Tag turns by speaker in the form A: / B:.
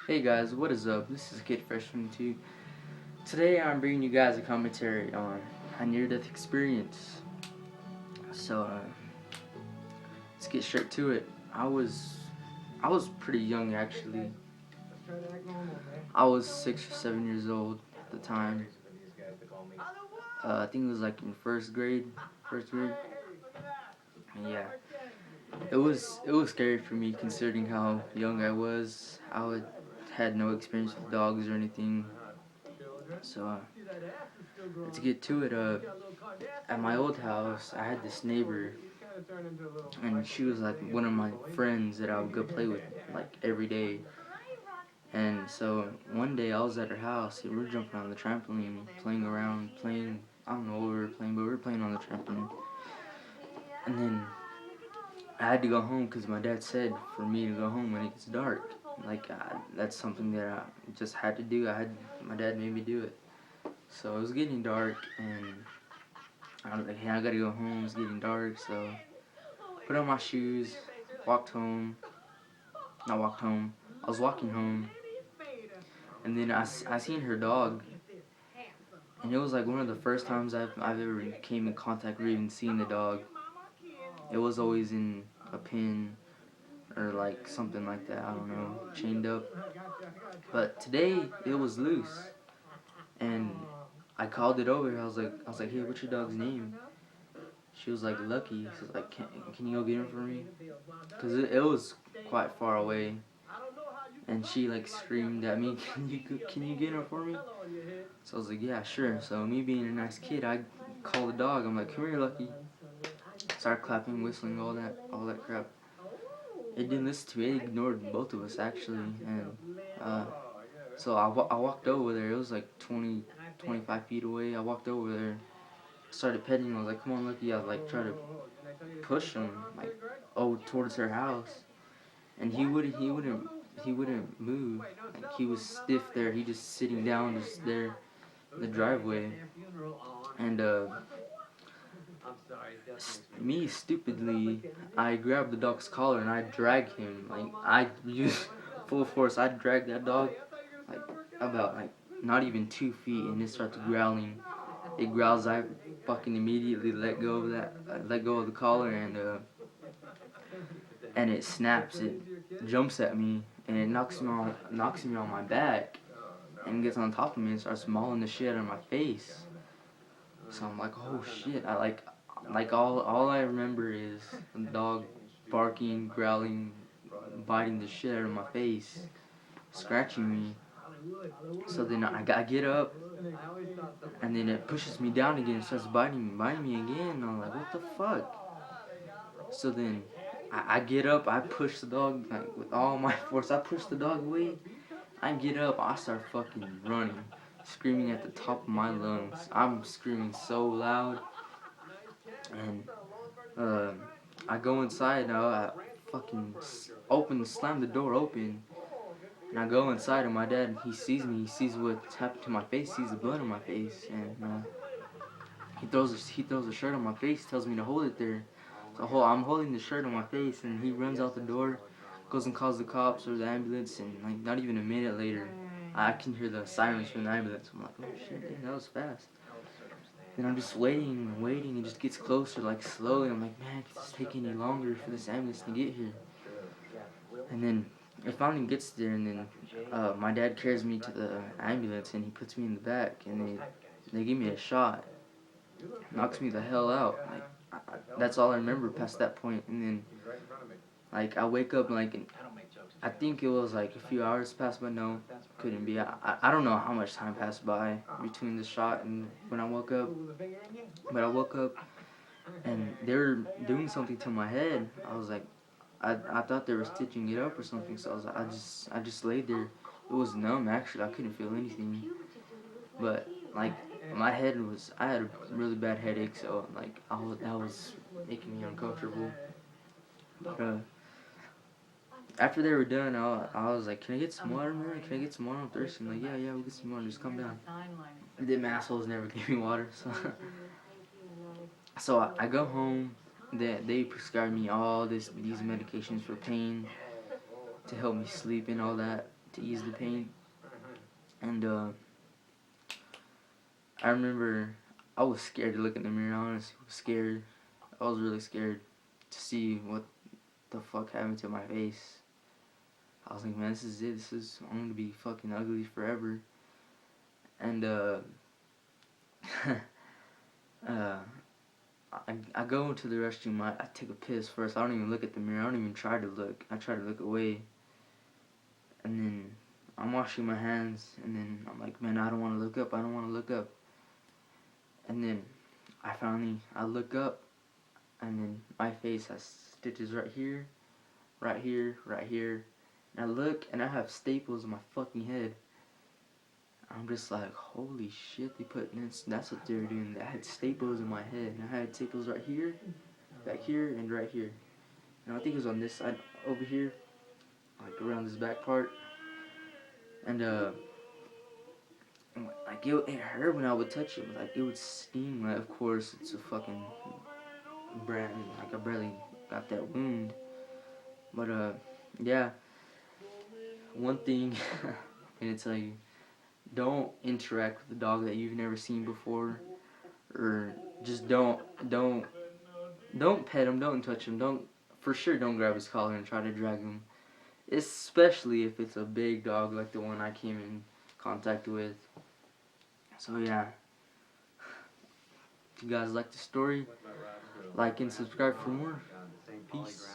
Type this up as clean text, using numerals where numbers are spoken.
A: Hey guys, what is up? This is Kid Fresh 22. Today I'm bringing you guys a commentary on a near-death experience. So let's get straight to it. I was pretty young actually. I was 6 or 7 years old at the time. I think it was like in first grade. First grade. And yeah, it was scary for me considering how young I was. Had no experience with dogs or anything. So let's get to it. At my old house, I had this neighbor, and she was like one of my friends that I would go play with like every day. And so one day I was at her house, and we were jumping on the trampoline, playing around, playing. I don't know what we were playing, but we were playing on the trampoline. And then I had to go home because my dad said for me to go home when it gets dark. Like that's something that I just had to do. My dad made me do it. So it was getting dark, and I was like, hey, I gotta go home. It's getting dark, so put on my shoes, walked home. Not walked home. I was walking home, and then I seen her dog, and it was like one of the first times I've ever came in contact with even seeing the dog. It was always in a pen or like something like that. I don't know, chained up. But today it was loose, and I called it over. I was like, hey, what's your dog's name? She was like, Lucky. She was like, can you go get him for me? Cause it was quite far away. And she like screamed at me, can you get him for me? So I was like, yeah, sure. So me being a nice kid, I called the dog. I'm like, come here, Lucky. Started clapping, whistling, all that crap. It didn't listen to me. It ignored both of us actually. And so I walked over there. It was like 20, 25 feet away. I walked over there, started petting him. I was like, come on, Lucky. I was like, try to push him like towards her house, and he wouldn't move. Like he was stiff there. He just sitting down just there in the driveway. And me stupidly, I grabbed the dog's collar and I dragged him. Like I used full force. I dragged that dog like about like not even 2 feet, and it starts growling. It growls. I fucking immediately let go of let go of the collar, and it snaps. It jumps at me, and it knocks me on my back, and gets on top of me and starts mauling the shit out of my face. So I'm like, oh shit! All I remember is the dog barking, growling, biting the shit out of my face, scratching me. So then I get up, and then it pushes me down again, and starts biting me again. And I'm like, what the fuck? So then I get up, I push the dog like with all my force. I push the dog away. I get up, I start fucking running, screaming at the top of my lungs. I'm screaming so loud, and uh, I go inside now. I fucking slam the door open, and I go inside, and my dad, he sees me. He sees what's happened to my face. Sees the blood on my face, and he throws a shirt on my face. Tells me to hold it there. So I'm holding the shirt on my face, and he runs out the door, goes and calls the cops or the ambulance, and like not even a minute later, I can hear the sirens from the ambulance. I'm like, oh shit, damn, that was fast. Then I'm just waiting and waiting. It just gets closer, like slowly. I'm like, man, it's take any longer for this ambulance to get here. And then it finally gets there, and then my dad carries me to the ambulance, and he puts me in the back, and they give me a shot, knocks me the hell out. Like that's all I remember past that point. And then like I wake up like I think it was like a few hours passed by. No, couldn't be. I don't know how much time passed by between the shot and when I woke up. But I woke up and they were doing something to my head. I was like, I thought they were stitching it up or something. So I was like, I just laid there. It was numb actually. I couldn't feel anything. But like my head was, I had a really bad headache. So like that was making me uncomfortable. But after they were done, I was like, can I get some water, man? Can I get some water? I'm thirsty. I'm like, yeah, we'll get some water. Just calm down. Them assholes never gave me water, so so I go home. They prescribed me all these medications for pain to help me sleep and all that to ease the pain. And I remember I was scared to look in the mirror. Honestly, I was scared. I was really scared to see what the fuck happened to my face. I was like, man, this is it. I'm gonna be fucking ugly forever. And uh, I go into the restroom. I take a piss first. I don't even look at the mirror. I don't even try to look. I try to look away. And then I'm washing my hands. And then I'm like, man, I don't want to look up. I don't want to look up. And then I look up. And then my face has stitches right here, right here, right here. And I look and I have staples in my fucking head. I'm just like, holy shit, that's what they were doing. I had staples in my head. And I had staples right here, back here, and right here. And I think it was on this side over here, like around this back part. And like it hurt when I would touch it. Like it would sting. Like, of course, it's a fucking brand. Like I barely got that wound. But yeah. One thing I'm gonna tell you: don't interact with a dog that you've never seen before, or just don't pet him, don't touch him, don't grab his collar and try to drag him, especially if it's a big dog like the one I came in contact with. So yeah, if you guys like the story, like and subscribe for more. Peace.